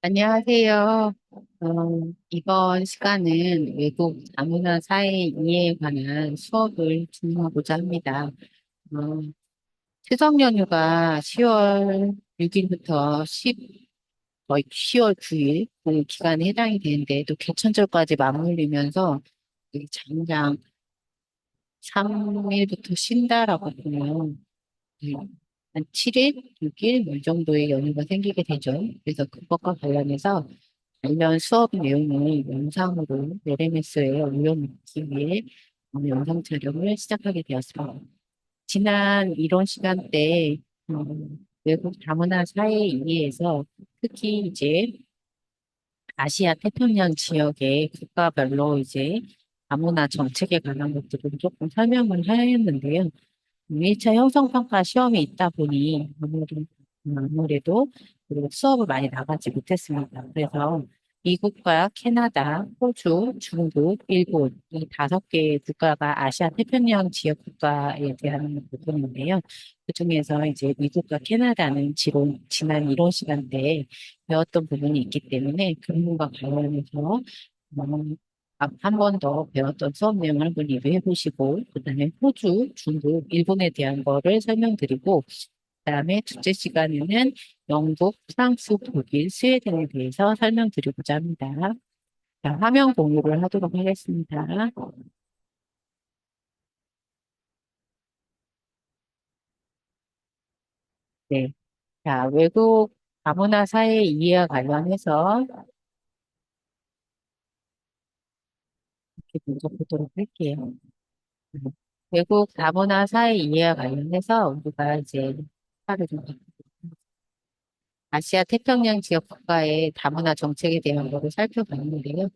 안녕하세요. 이번 시간은 외국 다문화 사회 이해에 관한 수업을 진행하고자 합니다. 어, 추석 연휴가 10월 6일부터 거의 10월 9일 그 기간에 해당이 되는데 또 개천절까지 맞물리면서 이 장장 3일부터 쉰다라고 보면 한 7일, 6일 뭐 이 정도의 연휴가 생기게 되죠. 그래서 그것과 관련해서 관련 수업 내용을 영상으로 LMS에 올려놓기 위해 오늘 영상 촬영을 시작하게 되었습니다. 지난 이런 시간대 외국 다문화 사회 이해에서 특히 이제 아시아 태평양 지역의 국가별로 이제 다문화 정책에 관한 것들을 조금 설명을 하였는데요. 1차 형성평가 시험이 있다 보니 아무래도 그리고 수업을 많이 나가지 못했습니다. 그래서 미국과 캐나다, 호주, 중국, 일본 이 5개의 국가가 아시아 태평양 지역 국가에 대한 부분인데요. 그중에서 이제 미국과 캐나다는 지난 이론 시간대에 배웠던 부분이 있기 때문에 그 부분과 관련해서 한 번 더 배웠던 수업 내용을 한번 리뷰해 보시고, 그다음에 호주, 중국, 일본에 대한 거를 설명드리고, 그다음에 둘째 시간에는 영국, 프랑스, 독일, 스웨덴에 대해서 설명드리고자 합니다. 자, 화면 공유를 하도록 하겠습니다. 네. 자, 외국 다문화 사회 이해와 관련해서 이렇게 먼저 보도록 할게요. 외국 다문화 사회 이해와 관련해서 우리가 이제 하를 좀 아시아 태평양 지역 국가의 다문화 정책에 대한 것을 살펴봤는데요.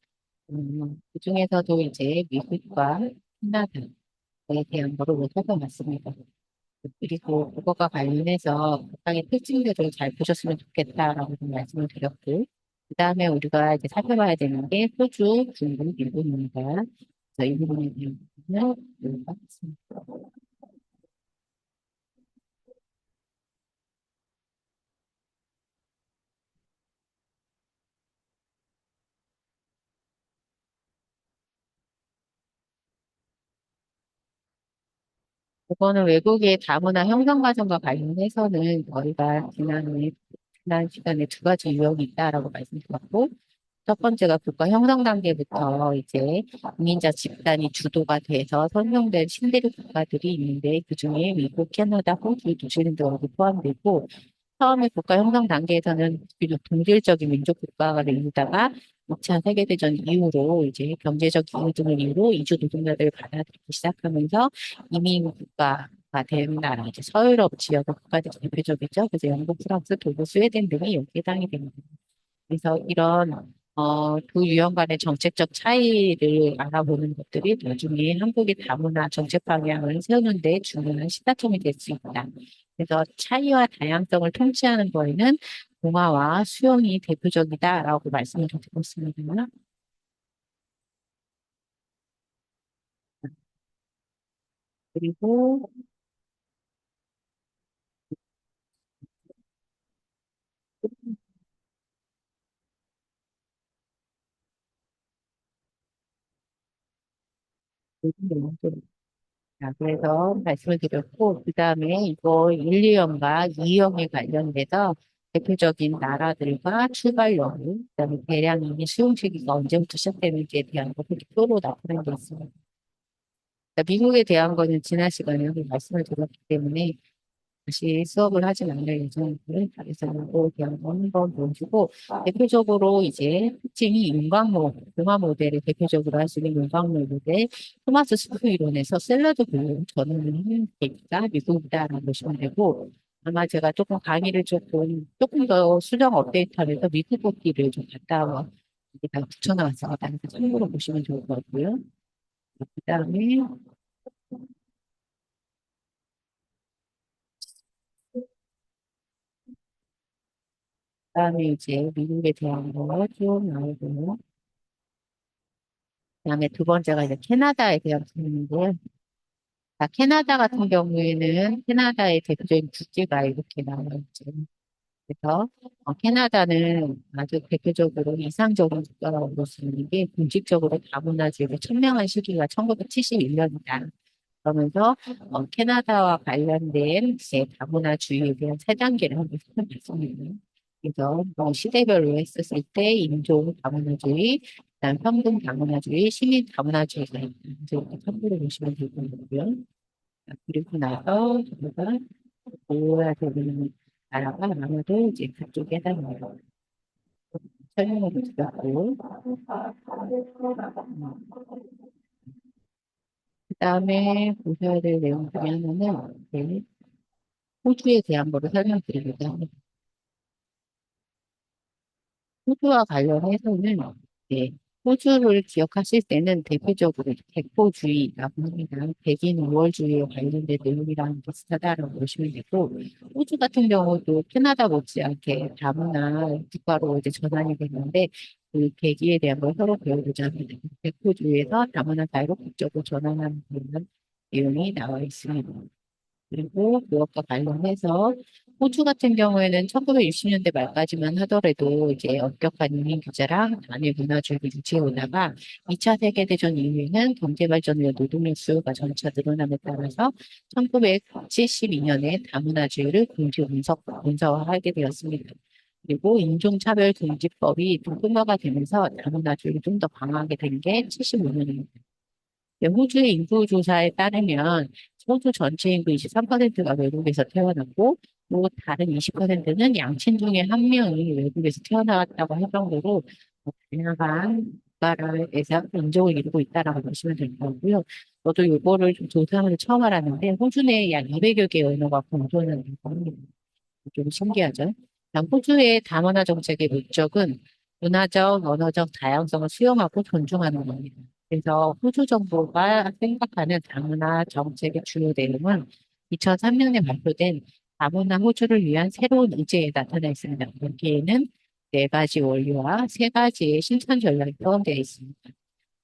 그중에서도 이제 미국과 캐나다에 대한 거를 살펴봤습니다. 그리고 그것과 관련해서 각각의 특징들을 잘 보셨으면 좋겠다라고 좀 말씀을 드렸고, 그 다음에 우리가 이제 살펴봐야 되는 게 호주, 중국, 일본입니다. 그래서 이 부분에 대한 부분을 하겠습니다. 그거는 외국의 다문화 형성 과정과 관련해서는 저희가 지난 시간에 2가지 유형이 있다라고 말씀드렸고, 첫 번째가 국가 형성 단계부터 이제 이민자 집단이 주도가 돼서 선정된 신대륙 국가들이 있는데 그중에 미국, 캐나다, 호주, 뉴질랜드 여기 포함되고 처음에 국가 형성 단계에서는 비록 동질적인 민족 국가가 되다가 2차 세계대전 이후로 이제 경제적 이유 등을 이유로 이주 노동자들을 받아들이기 시작하면서 이민 국가가 된 나라, 이제 서유럽 지역의 국가들이 대표적이죠. 그래서 영국, 프랑스, 독일, 스웨덴 등이 여기에 해당이 됩니다. 그래서 이런 두 유형 간의 정책적 차이를 알아보는 것들이 나중에 한국의 다문화 정책 방향을 세우는 데 중요한 시사점이 될 수 있다. 그래서 차이와 다양성을 통치하는 거에는 동화와 수용이 대표적이다라고 말씀을 드리고 있습니다. 그리고 자, 그래서 말씀을 드렸고, 그 다음에 이거 1, 2형과 2형에 관련돼서 대표적인 나라들과 출발 여부, 그 다음에 대량 이민 수용 시기가 언제부터 시작되는지에 대한 것을 표로 나타낸 게 있습니다. 그러니까 미국에 대한 거는 지난 시간에 여기 말씀을 드렸기 때문에 다시 수업을 하진 않을 예정이고요. 그래서 이거에 대한 거 한번 보여주고, 대표적으로 이제 특징이 윤곽모, 등화 모델을 대표적으로 할 수 있는 윤곽모 모델, 토마스 스프 이론에서 샐러드 블루 전후는 계기가 미국이다라고 보시면 되고, 아마 제가 조금 강의를 조금 더 수정 업데이트하면서 미국 복귀를 좀 갔다 와, 이게 다 붙여놨습니다. 그래서 참고로 보시면 좋을 것 같고요. 그다음에, 그다음에 이제 미국에 대한 거쭉 나오고, 그다음에 두 번째가 이제 캐나다에 대한 부분인데요. 자, 캐나다 같은 경우에는 캐나다의 대표적인 국기가 이렇게 나와 있죠. 그래서 캐나다는 아주 대표적으로 이상적인 국가라고 볼 수 있는 게 공식적으로 다문화주의가 천명한 시기가 1971년이다. 그러면서 캐나다와 관련된 제 다문화주의에 대한 세 단계를 한번 살펴봤습니다. 그래서 시대별로 했었을 때 인종 다문화주의, 그다음 평등 다문화주의, 시민 다문화주의가 있다. 이제 이렇게 참고로 보시면 될 것 같고요. 그리고 나서 우리가 보호해야 되는 나라가 아마도 이제 그쪽에 해당해요. 설명을 드렸고, 그 다음에 보셔야 될 내용 중에 하나는 네, 호주에 대한 거를 설명드리고자 합니다. 호주와 관련해서는 네, 호주를 기억하실 때는 대표적으로 백보주의라고 합니다. 백인 우월주의에 관련된 내용이랑 비슷하다라고 보시면 되고, 호주 같은 경우도 캐나다 못지않게 다문화 국가로 이제 전환이 됐는데, 그 계기에 대한 걸 서로 배워보자 합니다. 백보주의에서 다문화 사회로 국적으로 전환하는 그런 내용이 나와 있습니다. 그리고 그것과 관련해서 호주 같은 경우에는 1960년대 말까지만 하더라도 이제 엄격한移민 규제랑 단일 문화주의를 유지해 오다가 2차 세계대전 이후에는 경제 발전으로 노동력 수요가 점차 늘어남에 따라서 1972년에 다문화주의를 문서화하게 되었습니다. 그리고 인종차별금지법이 통과가 되면서 다문화주의를 좀 더 강화하게 된 게 75년입니다. 호주의 인구조사에 따르면 호주 전체 인구 23%가 외국에서 태어났고, 또 다른 20%는 양친 중에 한 명이 외국에서 태어났다고 할 정도로 다양한 국가에서 인종을 이루고 있다라고 보시면 될 거고요. 저도 이거를 좀 조사하면서 처음 알았는데, 호주 내에 약 200여 개의 언어가 공존하는 겁니다. 좀 신기하죠? 호주의 다문화 정책의 목적은 문화적, 언어적 다양성을 수용하고 존중하는 겁니다. 그래서 호주 정부가 생각하는 다문화 정책의 주요 내용은 2003년에 발표된 다문화 호주를 위한 새로운 의제에 나타나 있습니다. 여기에는 네 가지 원리와 세 가지의 실천 전략이 포함되어 있습니다.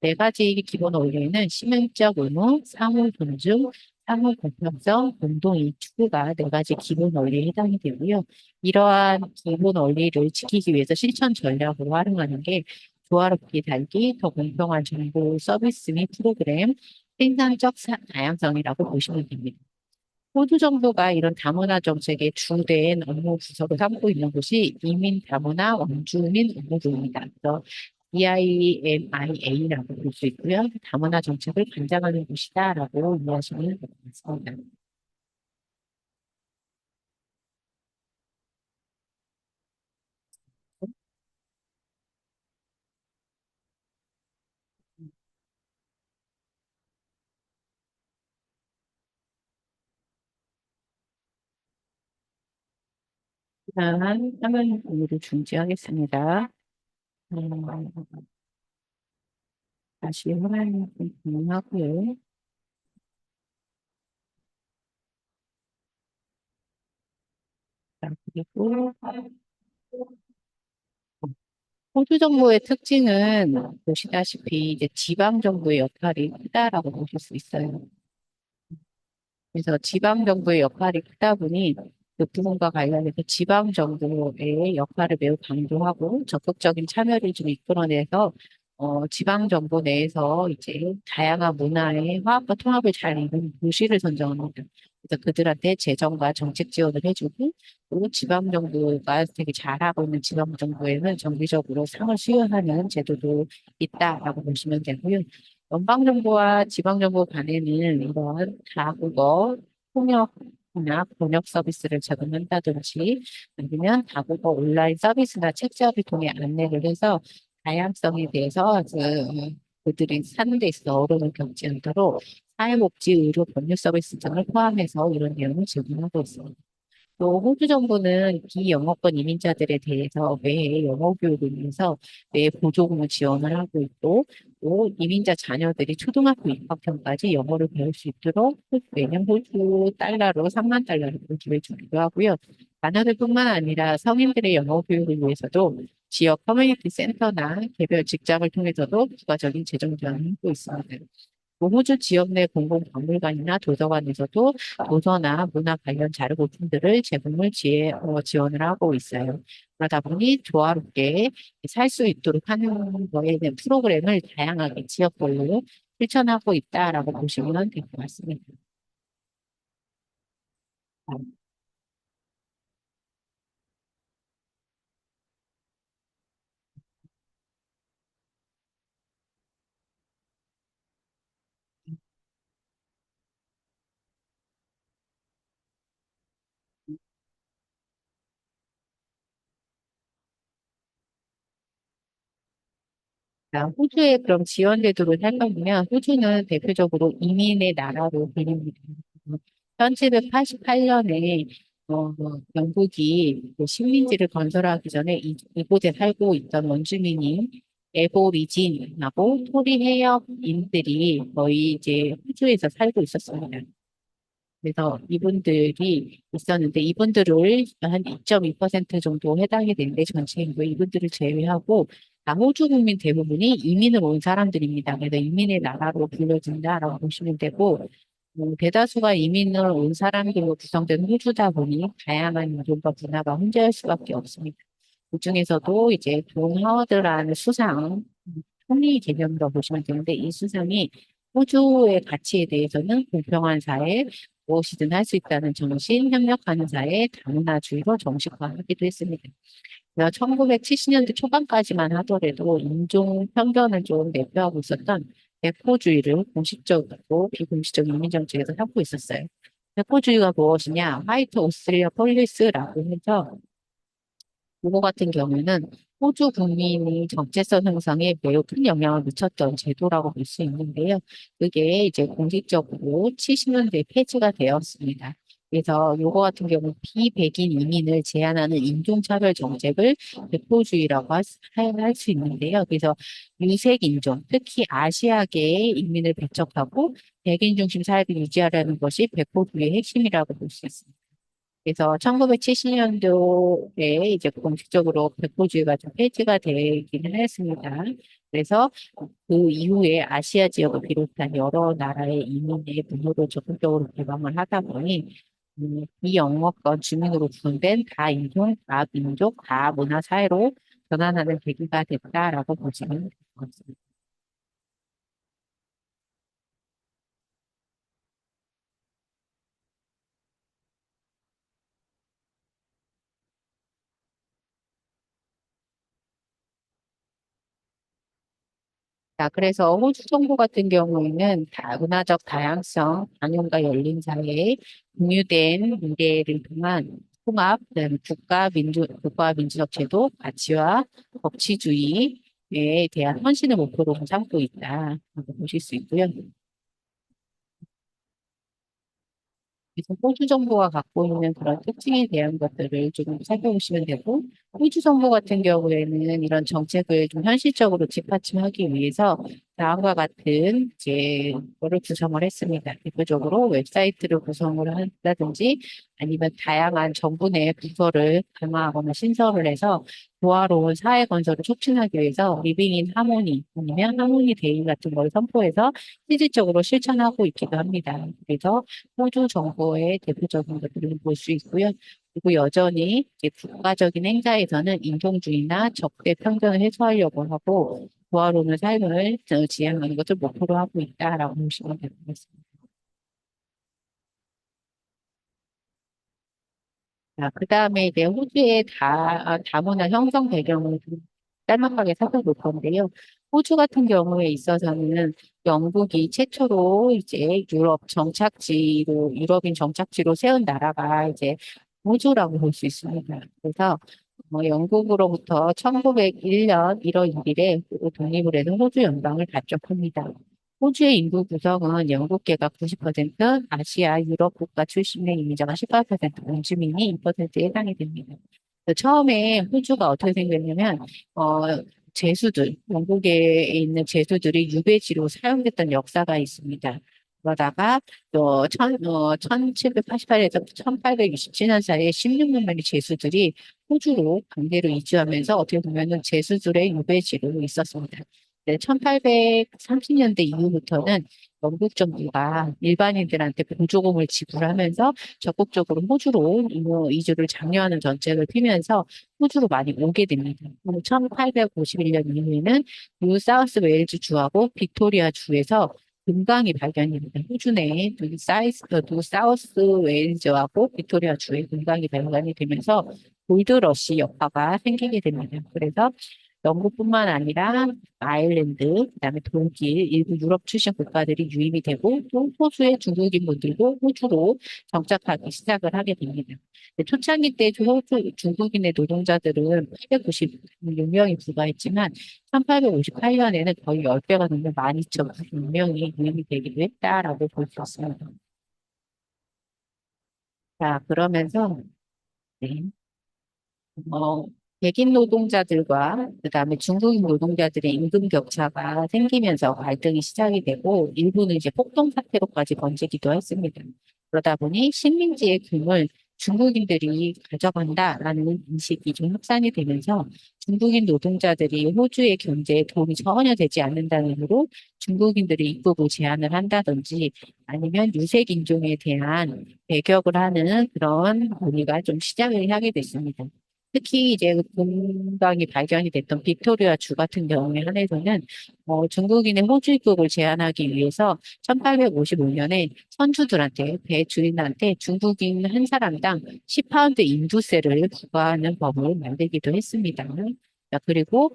네 가지 기본 원리는 시민적 의무, 상호 존중, 상호 공평성, 공동 이익 추구가 네 가지 기본 원리에 해당이 되고요. 이러한 기본 원리를 지키기 위해서 실천 전략으로 활용하는 게 조화롭게 살기, 더 공평한 정보 서비스 및 프로그램, 생산적 다양성이라고 보시면 됩니다. 호주 정부가 이런 다문화 정책의 주된 업무 부서로 삼고 있는 곳이 이민 다문화 원주민 업무부입니다. 그래서 EIMIA라고 볼 수 있고요. 다문화 정책을 관장하는 곳이다라고 이해하시면 될 것 같습니다. 다음 화면 공유를 중지하겠습니다. 음, 다시 화면 공유하고요. 자, 그리고 호주 정부의 특징은 보시다시피 이제 지방 정부의 역할이 크다라고 보실 수 있어요. 그래서 지방 정부의 역할이 크다 보니 그 부분과 관련해서 지방 정부의 역할을 매우 강조하고 적극적인 참여를 좀 이끌어내서 지방 정부 내에서 이제 다양한 문화의 화합과 통합을 잘 이루는 도시를 선정합니다. 그래서 그들한테 재정과 정책 지원을 해주고 또 지방 정부가 되게 잘하고 있는 지방 정부에는 정기적으로 상을 수여하는 제도도 있다라고 보시면 되고요. 연방정부와 지방정부 간에는 이런 다국어 통역이나 번역 서비스를 제공한다든지 아니면 다국어 온라인 서비스나 책자를 통해 안내를 해서 다양성에 대해서 그들이 사는 데 있어 어려움을 겪지 않도록 사회복지, 의료, 법률 서비스 등을 포함해서 이런 내용을 제공하고 있습니다. 또 호주 정부는 비영어권 이민자들에 대해서 매 영어 교육을 위해서 매 보조금을 지원을 하고 있고, 또 이민자 자녀들이 초등학교 입학전까지 영어를 배울 수 있도록 매년 호주 달러로 3만 달러를 기부해 주기도 하고요. 자녀들뿐만 아니라 성인들의 영어 교육을 위해서도 지역 커뮤니티 센터나 개별 직장을 통해서도 부가적인 재정 지원을 하고 있습니다. 뭐 호주 지역 내 공공박물관이나 도서관에서도 도서나 문화 관련 자료 보충들을 제공을 지원을 하고 있어요. 그러다 보니 조화롭게 살 수 있도록 하는 거에 대한 프로그램을 다양하게 지역별로 실천하고 있다라고 보시면 될 것 같습니다. 호주에 그럼 지원 제도를 살펴보면 호주는 대표적으로 이민의 나라로 불립니다. 1788년에 영국이 그 식민지를 건설하기 전에 이곳에 살고 있던 원주민인 에보리진하고 토리 해역인들이 거의 이제 호주에서 살고 있었습니다. 그래서 이분들이 있었는데 이분들을 한 2.2% 정도 해당이 되는데 전체 인구 이분들을 제외하고 다 호주 국민 대부분이 이민을 온 사람들입니다. 그래서 이민의 나라로 불려진다라고 보시면 되고 대다수가 이민을 온 사람들로 구성된 호주다 보니 다양한 인종과 문화가 혼재할 수밖에 없습니다. 그중에서도 이제 존 하워드라는 수상, 총리 개념으로 보시면 되는데 이 수상이 호주의 가치에 대해서는 공평한 사회, 무엇이든 할 수 있다는 정신, 협력하는 사회, 다문화주의로 정식화하기도 했습니다. 그래서 1970년대 초반까지만 하더라도 인종 편견을 좀 내포하고 있었던 백포주의를 공식적이고 비공식적 이민 정책에서 삼고 있었어요. 백포주의가 무엇이냐? 화이트 오스트리아 폴리스라고 해서 이거 같은 경우는 호주 국민이 정체성 형성에 매우 큰 영향을 미쳤던 제도라고 볼 수 있는데요. 그게 이제 공식적으로 70년대에 폐지가 되었습니다. 그래서 요거 같은 경우 비백인 이민을 제한하는 인종차별 정책을 백포주의라고 할 수 있는데요. 그래서 유색 인종, 특히 아시아계의 인민을 배척하고 백인 중심 사회를 유지하려는 것이 백포주의의 핵심이라고 볼 수 있습니다. 그래서 1970년도에 이제 공식적으로 백포주의가 좀 폐지가 되기는 했습니다. 그래서 그 이후에 아시아 지역을 비롯한 여러 나라의 이민의 문호를 적극적으로 개방을 하다 보니 비영어권 주민으로 구성된 다인종, 다민족, 다문화 사회로 전환하는 계기가 됐다라고 보시면 될 것 같습니다. 자, 그래서 호주 정부 같은 경우에는 문화적 다양성, 방영과 열린 사회, 공유된 미래를 통한 통합, 그다음에 국가 민주적 제도, 가치와 법치주의에 대한 헌신을 목표로 삼고 있다. 라고 보실 수 있고요. 그래서 호주 정부가 갖고 있는 그런 특징에 대한 것들을 조금 살펴보시면 되고, 호주 정부 같은 경우에는 이런 정책을 좀 현실적으로 뒷받침하기 위해서 다음과 같은 이제 거를 구성을 했습니다. 대표적으로 웹사이트를 구성을 한다든지 아니면 다양한 정부 내 부서를 강화하거나 신설을 해서 조화로운 사회 건설을 촉진하기 위해서 리빙 인 하모니 아니면 하모니 데이 같은 걸 선포해서 실질적으로 실천하고 있기도 합니다. 그래서 호주 정부의 대표적인 것들을 볼 수 있고요. 그리고 여전히 이제 국가적인 행사에서는 인종주의나 적대 편견을 해소하려고 하고 조화로운 삶을 지향하는 것을 목표로 하고 있다라고 보시면 될 것 같습니다. 자, 그 다음에 이제 호주의 다문화 형성 배경을 좀 짤막하게 살펴볼 건데요. 호주 같은 경우에 있어서는 영국이 최초로 이제 유럽인 정착지로 세운 나라가 이제 호주라고 볼 수 있습니다. 그래서 영국으로부터 1901년 1월 1일에 독립을 해서 호주 연방을 발족합니다. 호주의 인구 구성은 영국계가 90%, 아시아, 유럽 국가 출신의 이민자가 18%, 원주민이 2%에 해당이 됩니다. 그래서 처음에 호주가 어떻게 생겼냐면, 어, 영국에 있는 제수들이 유배지로 사용됐던 역사가 있습니다. 그러다가 1788에서 1867년 사이에 16년 만에 제수들이 호주로 강제로 이주하면서 어떻게 보면은 제수들의 유배지로 있었습니다. 1830년대 이후부터는 영국 정부가 일반인들한테 보조금을 지불하면서 적극적으로 호주로 이주를 장려하는 정책을 피면서 호주로 많이 오게 됩니다. 1851년 이후에는 뉴 사우스 웨일즈 주하고 빅토리아 주에서 금강이 발견이 됩니다. 호주 내에 뉴 사우스 웨일즈하고 빅토리아 주에 금강이 발견이 되면서 골드러시 여파가 생기게 됩니다. 그래서 영국뿐만 아니라 아일랜드, 그다음에 독일, 일부 유럽 출신 국가들이 유입이 되고 또 소수의 중국인 분들도 호주로 정착하기 시작을 하게 됩니다. 초창기 때 중국인의 노동자들은 896명이 불과했지만 1858년에는 거의 10배가 넘는 12,000명이 유입이 되기도 했다라고 볼 수 있습니다. 자, 그러면서 네. 어, 백인 노동자들과 그다음에 중국인 노동자들의 임금 격차가 생기면서 갈등이 시작이 되고 일부는 이제 폭동 사태로까지 번지기도 했습니다. 그러다 보니 식민지의 금을 중국인들이 가져간다라는 인식이 좀 확산이 되면서 중국인 노동자들이 호주의 경제에 도움이 전혀 되지 않는다는 이유로 중국인들의 입국을 제한을 한다든지 아니면 유색 인종에 대한 배격을 하는 그런 논의가 좀 시작을 하게 됐습니다. 특히 이제 금강이 발견이 됐던 빅토리아 주 같은 경우에 한해서는 중국인의 호주 입국을 제한하기 위해서 1855년에 선주들한테 배 주인한테 중국인 한 사람당 10파운드 인도세를 부과하는 법을 만들기도 했습니다. 자, 그리고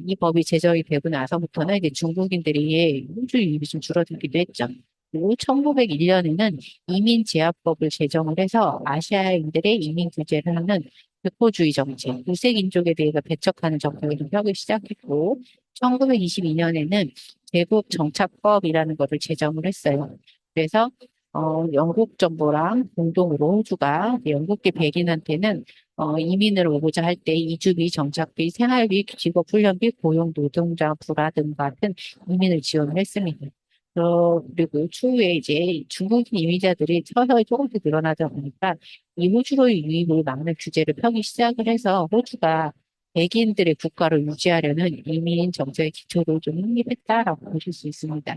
이 법이 제정이 되고 나서부터는 이제 중국인들이 호주 유입이 좀 줄어들기도 했죠. 그리고 1901년에는 이민 제한법을 제정을 해서 아시아인들의 이민 규제를 하는 백포주의 정책, 무색인종에 대해서 배척하는 정책을 좀 펴기 시작했고, 1922년에는 대북 정착법이라는 것을 제정을 했어요. 그래서 영국 정부랑 공동으로 호주가 영국계 백인한테는 이민을 오고자 할 때 이주비, 정착비, 생활비, 직업훈련비, 고용노동자 불화 등 같은 이민을 지원을 했습니다. 그리고 추후에 이제 중국인 이민자들이 서서히 조금씩 늘어나다 보니까 이 호주로의 유입을 막는 규제를 펴기 시작을 해서 호주가 백인들의 국가를 유지하려는 이민 정책의 기초를 좀 확립했다라고 보실 수 있습니다.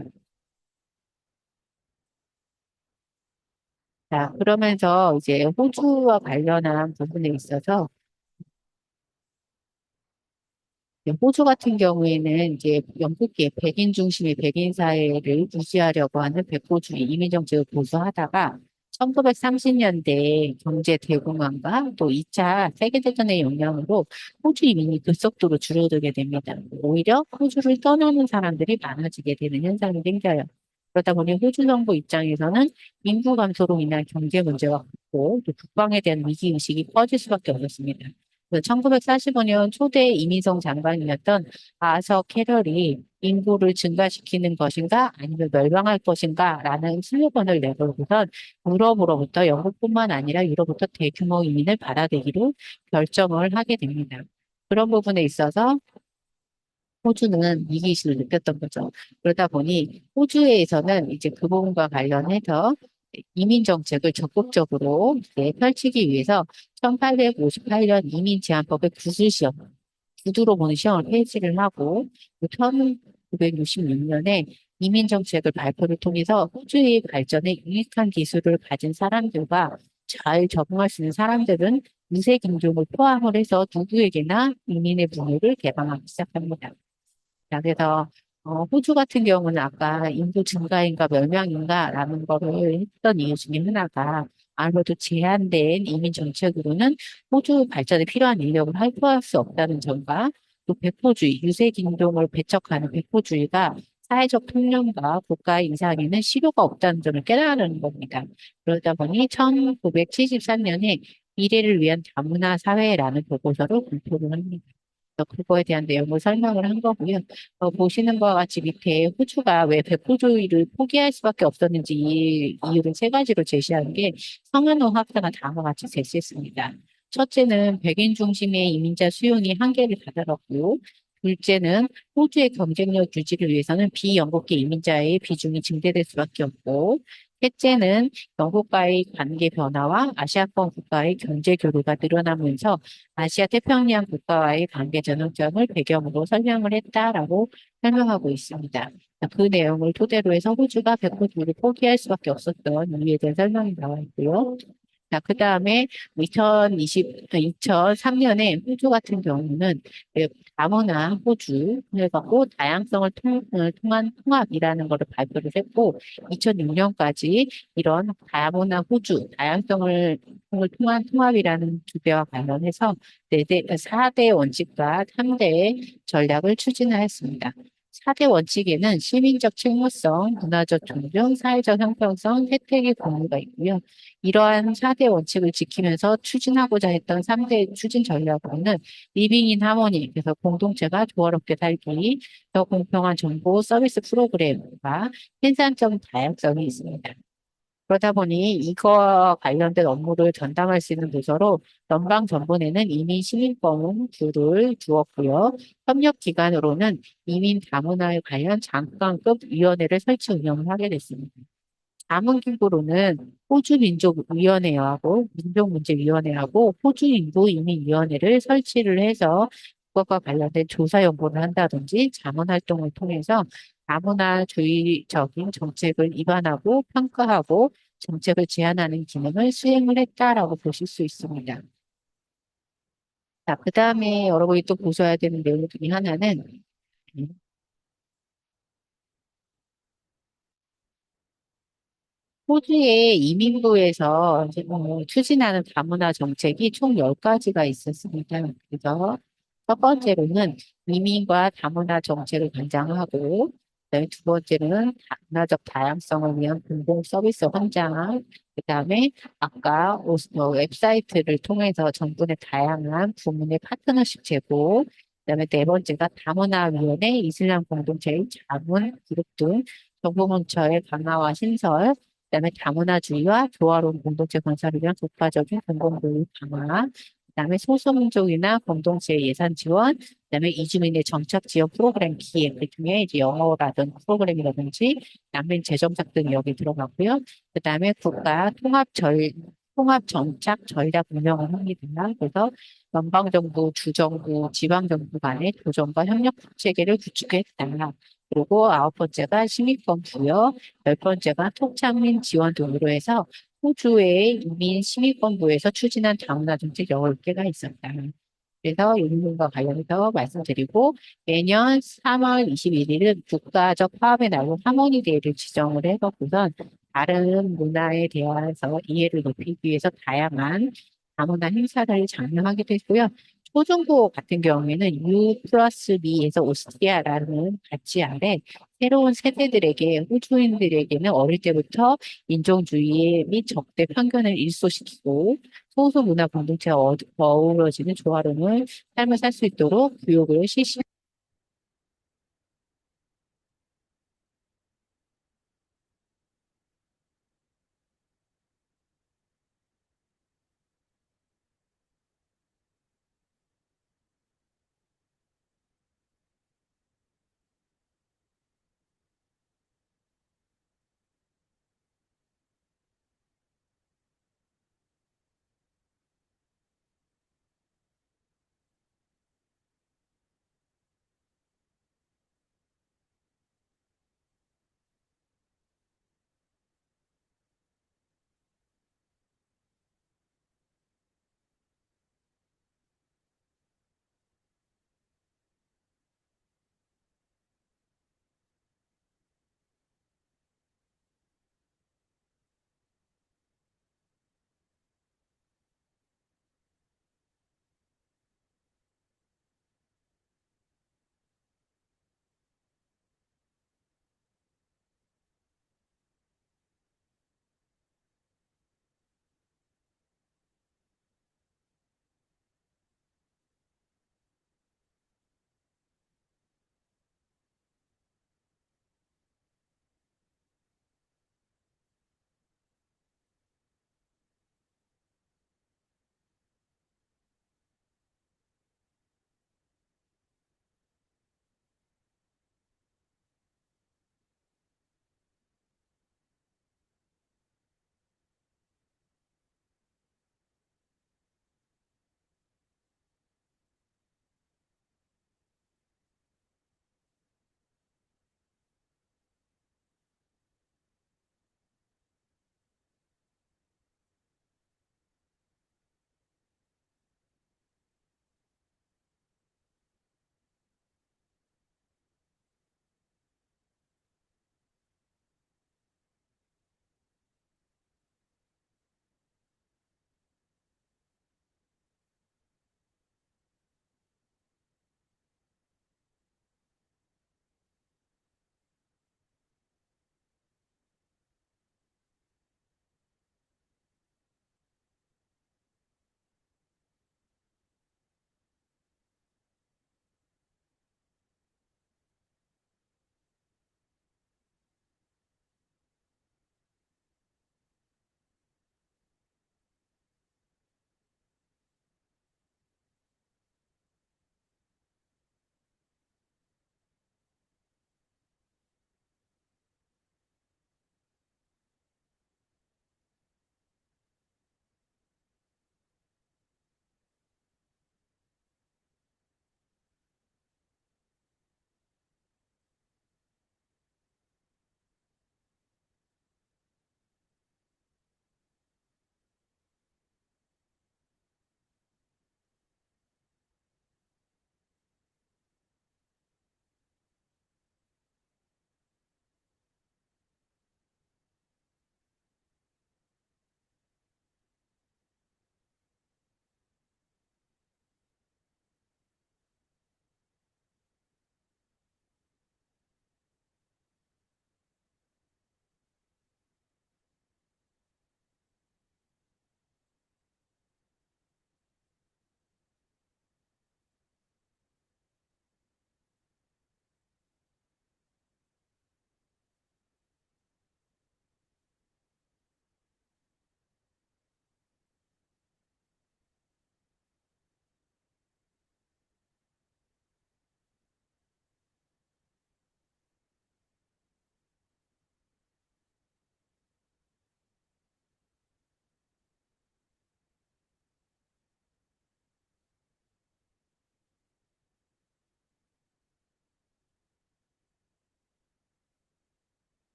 자, 그러면서 이제 호주와 관련한 부분에 있어서 호주 같은 경우에는 이제 영국계 백인 중심의 백인 사회를 유지하려고 하는 백호주의 이민 정책을 고수하다가 1930년대 경제 대공황과 또 2차 세계대전의 영향으로 호주 이민이 급속도로 줄어들게 됩니다. 오히려 호주를 떠나는 사람들이 많아지게 되는 현상이 생겨요. 그러다 보니 호주 정부 입장에서는 인구 감소로 인한 경제 문제가 크고 또 국방에 대한 위기의식이 커질 수밖에 없었습니다. 1945년 초대 이민성 장관이었던 아서 캐럴이 인구를 증가시키는 것인가 아니면 멸망할 것인가 라는 슬로건을 내걸고선 유럽으로부터 영국뿐만 아니라 유럽부터 대규모 이민을 받아들이기로 결정을 하게 됩니다. 그런 부분에 있어서 호주는 위기의식을 느꼈던 거죠. 그러다 보니 호주에서는 이제 그 부분과 관련해서 이민 정책을 적극적으로 이제 펼치기 위해서 1858년 이민 제한법의 구술 시험, 구두로 보는 시험을 폐지를 하고 1966년에 이민 정책을 발표를 통해서 호주의 발전에 유익한 기술을 가진 사람들과 잘 적응할 수 있는 사람들은 무색 인종을 포함을 해서 누구에게나 이민의 문호를 개방하기 시작합니다. 자, 그래서 호주 같은 경우는 아까 인구 증가인가 멸망인가라는 거를 했던 이유 중에 하나가 아무래도 제한된 이민 정책으로는 호주 발전에 필요한 인력을 확보할 수 없다는 점과 또 백포주의, 유색 인종을 배척하는 백포주의가 사회적 통념과 국가 인상에는 실효가 없다는 점을 깨달은 겁니다. 그러다 보니 1973년에 미래를 위한 다문화 사회라는 보고서를 공표를 합니다. 그거에 대한 내용을 설명을 한 거고요. 보시는 바와 같이 밑에 호주가 왜 백호주의를 포기할 수밖에 없었는지 이유를 세 가지로 제시하는 게 성한호 학자가 다음과 같이 제시했습니다. 첫째는 백인 중심의 이민자 수용이 한계를 다다랐고, 둘째는 호주의 경쟁력 유지를 위해서는 비영국계 이민자의 비중이 증대될 수밖에 없고, 셋째는 영국과의 관계 변화와 아시아권 국가의 경제 교류가 늘어나면서 아시아 태평양 국가와의 관계 전환점을 배경으로 설명을 했다라고 설명하고 있습니다. 그 내용을 토대로 해서 호주가 백호주를 포기할 수밖에 없었던 이유에 대한 설명이 나와 있고요. 자, 그 다음에 2003년에 호주 같은 경우는 그 다문화 호주, 그래갖고 다양성을 통한 통합이라는 것을 발표를 했고, 2006년까지 이런 다문화 호주, 다양성을 통한 통합이라는 주제와 관련해서 4대 원칙과 3대 전략을 추진하였습니다. 4대 원칙에는 시민적 책무성, 문화적 존중, 사회적 형평성, 혜택의 공유가 있고요. 이러한 4대 원칙을 지키면서 추진하고자 했던 3대 추진 전략으로는 리빙 인 하모니, 그래서 공동체가 조화롭게 살기, 더 공평한 정보 서비스 프로그램과 생산적 다양성이 있습니다. 그러다 보니 이거와 관련된 업무를 전담할 수 있는 부서로 연방정부에는 이민 시민권을 두었고요. 협력기관으로는 이민 다문화에 관련 장관급 위원회를 설치 운영을 하게 됐습니다. 자문기구로는 호주민족위원회하고 민족문제위원회하고 호주인구이민위원회를 설치를 해서 그것과 관련된 조사 연구를 한다든지 자문활동을 통해서 다문화주의적인 정책을 입안하고 평가하고 정책을 제안하는 기능을 수행을 했다라고 보실 수 있습니다. 자, 그 다음에 여러분이 또 보셔야 되는 내용 중에 하나는 호주의 이민부에서 이제 추진하는 다문화 정책이 총 10가지가 있었습니다. 그래서 첫 번째로는 이민과 다문화 정책을 관장하고, 그다음에 두 번째로는 문화적 다양성을 위한 공공 서비스 확장, 그다음에 아까 웹사이트를 통해서 정부의 다양한 부문의 파트너십 제고, 그다음에 네 번째가 다문화위원회, 이슬람 공동체의 자문 그룹 등 정보문처의 강화와 신설, 그다음에 다문화주의와 조화로운 공동체 건설을 위한 국가적인 공공교육 강화, 그다음에 소수민족이나 공동체 예산 지원, 그다음에 이주민의 정착 지원 프로그램 기획, 그 중에 이제 영어라든지 프로그램이라든지 난민 재정착 등이 여기 들어가고요. 그다음에 국가 통합 정착 전략 운영을 합니다. 그래서 연방정부, 주정부, 지방정부 간의 조정과 협력 체계를 구축했다. 그리고 아홉 번째가 시민권 부여, 열 번째가 토착민 지원 등으로 해서 호주의 이민 시민권부에서 추진한 다문화 정책 10개가 있었다. 그래서 이 부분과 관련해서 말씀드리고 매년 3월 21일은 국가적 화합의 날로 하모니 데이를 지정을 해서 우선 다른 문화에 대해서 이해를 높이기 위해서 다양한 다문화 행사를 장려하게 됐고요. 초중고 같은 경우에는 U 플러스 B에서 오스티아라는 가치 아래 새로운 세대들에게 호주인들에게는 어릴 때부터 인종주의 및 적대 편견을 일소시키고 소수 문화 공동체와 어우러지는 조화로운 삶을 살 수 있도록 교육을 실시